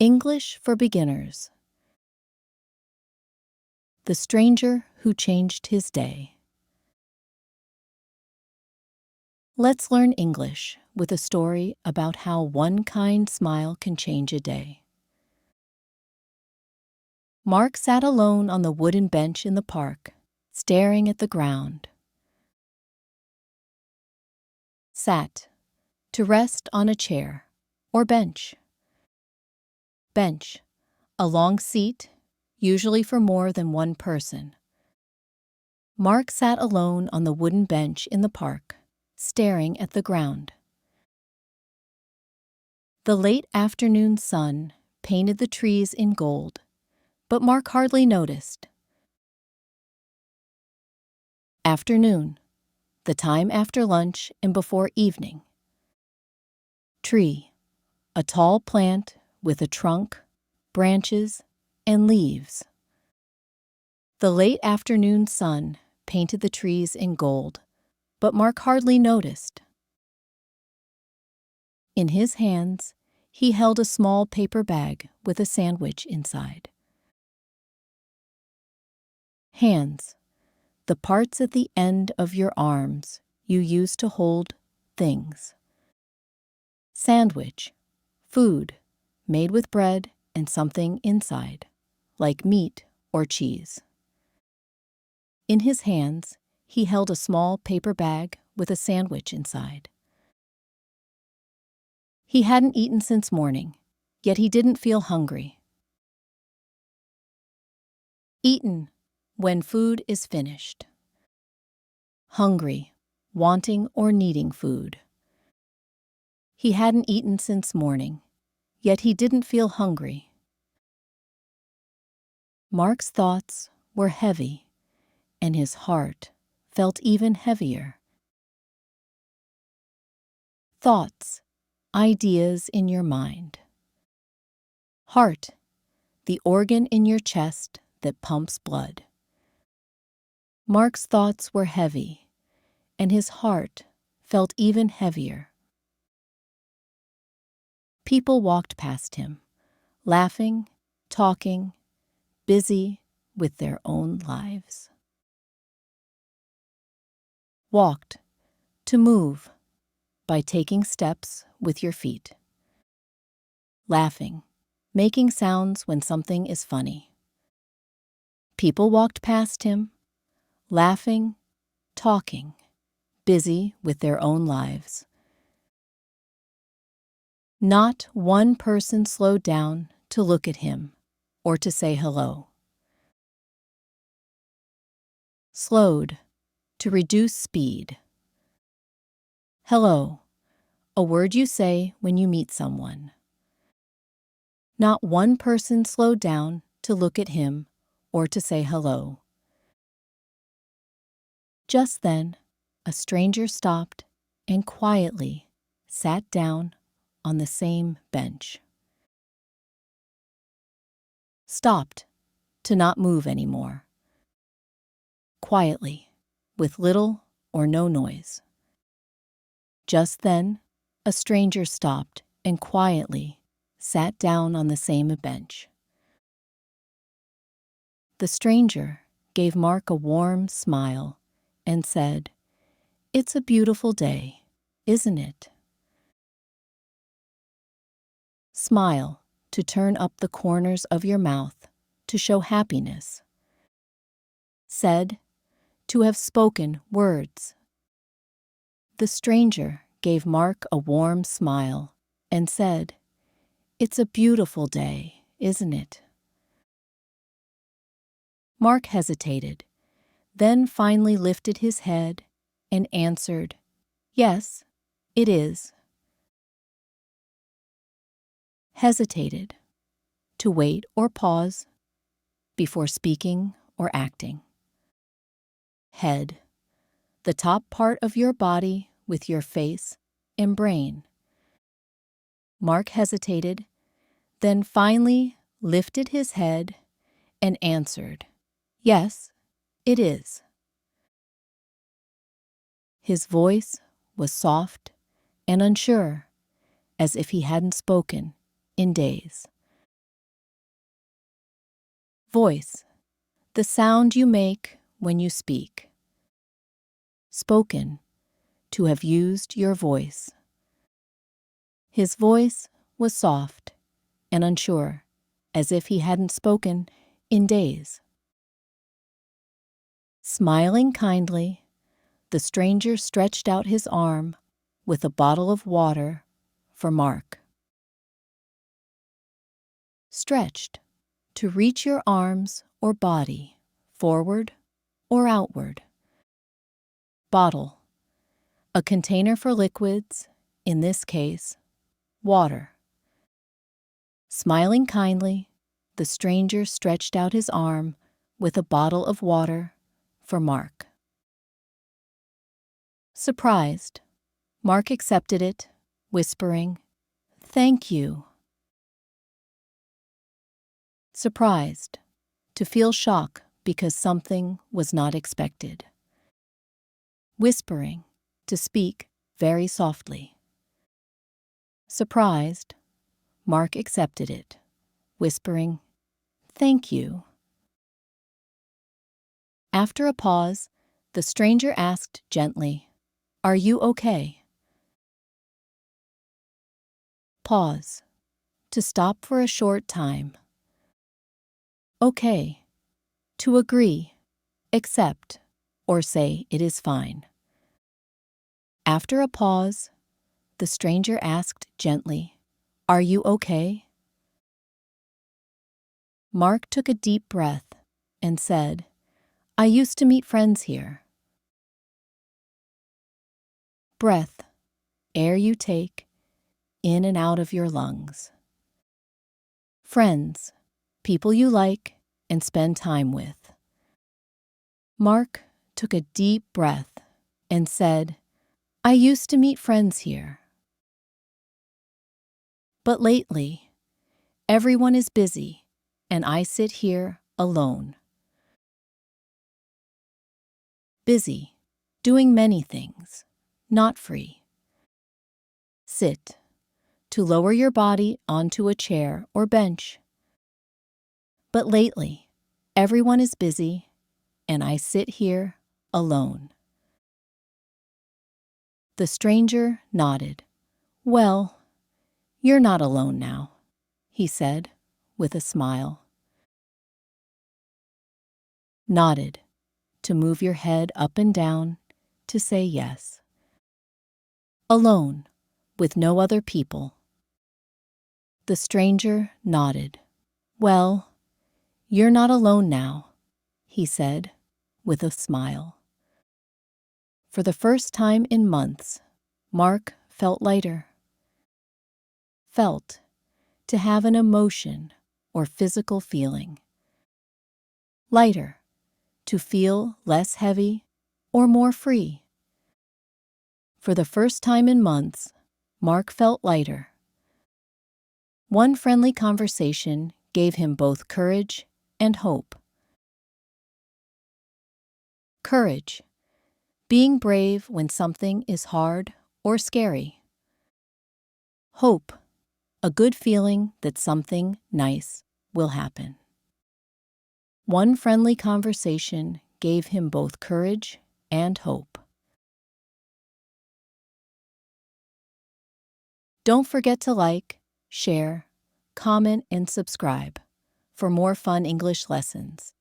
English for Beginners. The Stranger Who Changed His Day. Let's learn English with a story about how one kind smile can change a day. Mark sat alone on the wooden bench in the park, staring at the ground. Sat, to rest on a chair or bench. Bench, a long seat, usually for more than one person. Mark sat alone on the wooden bench in the park, staring at the ground. The late afternoon sun painted the trees in gold, but Mark hardly noticed. Afternoon, the time after lunch and before evening. Tree, a tall plant with a trunk, branches, and leaves. The late afternoon sun painted the trees in gold, but Mark hardly noticed. In his hands, he held a small paper bag with a sandwich inside. Hands, the parts at the end of your arms you use to hold things. Sandwich, food, made with bread and something inside, like meat or cheese. In his hands, he held a small paper bag with a sandwich inside. He hadn't eaten since morning, yet he didn't feel hungry. Eaten, when food is finished. Hungry, wanting or needing food. He hadn't eaten since morning, yet he didn't feel hungry. Mark's thoughts were heavy, and his heart felt even heavier. Thoughts, ideas in your mind. Heart, the organ in your chest that pumps blood. Mark's thoughts were heavy, and his heart felt even heavier. People walked past him, laughing, talking, busy with their own lives. Walked, to move, by taking steps with your feet. Laughing, making sounds when something is funny. People walked past him, laughing, talking, busy with their own lives. Not one person slowed down to look at him or to say hello. Slowed, to reduce speed. Hello, a word you say when you meet someone. Not one person slowed down to look at him or to say hello. Just then, a stranger stopped and quietly sat down on the same bench. Stopped, to not move anymore. Quietly, with little or no noise. Just then, a stranger stopped and quietly sat down on the same bench. The stranger gave Mark a warm smile and said, "It's a beautiful day, isn't it?" Smile, to turn up the corners of your mouth to show happiness. Said, to have spoken words. The stranger gave Mark a warm smile and said, "It's a beautiful day, isn't it?" Mark hesitated, then finally lifted his head and answered, "Yes, it is." Hesitated, to wait or pause before speaking or acting. Head, the top part of your body with your face and brain. Mark hesitated, then finally lifted his head and answered, "Yes, it is." His voice was soft and unsure, as if he hadn't spoken in days. Voice, the sound you make when you speak. Spoken, to have used your voice. His voice was soft and unsure, as if he hadn't spoken in days. Smiling kindly, the stranger stretched out his arm with a bottle of water for Mark. Stretched, to reach your arms or body, forward or outward. Bottle, a container for liquids, in this case, water. Smiling kindly, the stranger stretched out his arm with a bottle of water for Mark. Surprised, Mark accepted it, whispering, "Thank you." Surprised, to feel shock because something was not expected. Whispering, to speak very softly. Surprised, Mark accepted it, whispering, "Thank you." After a pause, the stranger asked gently, "Are you okay?" Pause, to stop for a short time. Okay, to agree, accept, or say it is fine. After a pause, the stranger asked gently, "Are you okay?" Mark took a deep breath and said, "I used to meet friends here." Breath, air you take, in and out of your lungs. Friends, people you like and spend time with. Mark took a deep breath and said, "I used to meet friends here. But lately, everyone is busy and I sit here alone." Busy, doing many things, not free. Sit, to lower your body onto a chair or bench. But lately, everyone is busy and I sit here alone. The stranger nodded. "Well, you're not alone now," he said with a smile. Nodded, to move your head up and down, to say yes. Alone, with no other people. The stranger nodded. "Well, you're not alone now," he said with a smile. For the first time in months, Mark felt lighter. Felt, to have an emotion or physical feeling. Lighter, to feel less heavy or more free. For the first time in months, Mark felt lighter. One friendly conversation gave him both courage and hope. Courage, being brave when something is hard or scary. Hope, a good feeling that something nice will happen. One friendly conversation gave him both courage and hope. Don't forget to like, share, comment, and subscribe for more fun English lessons.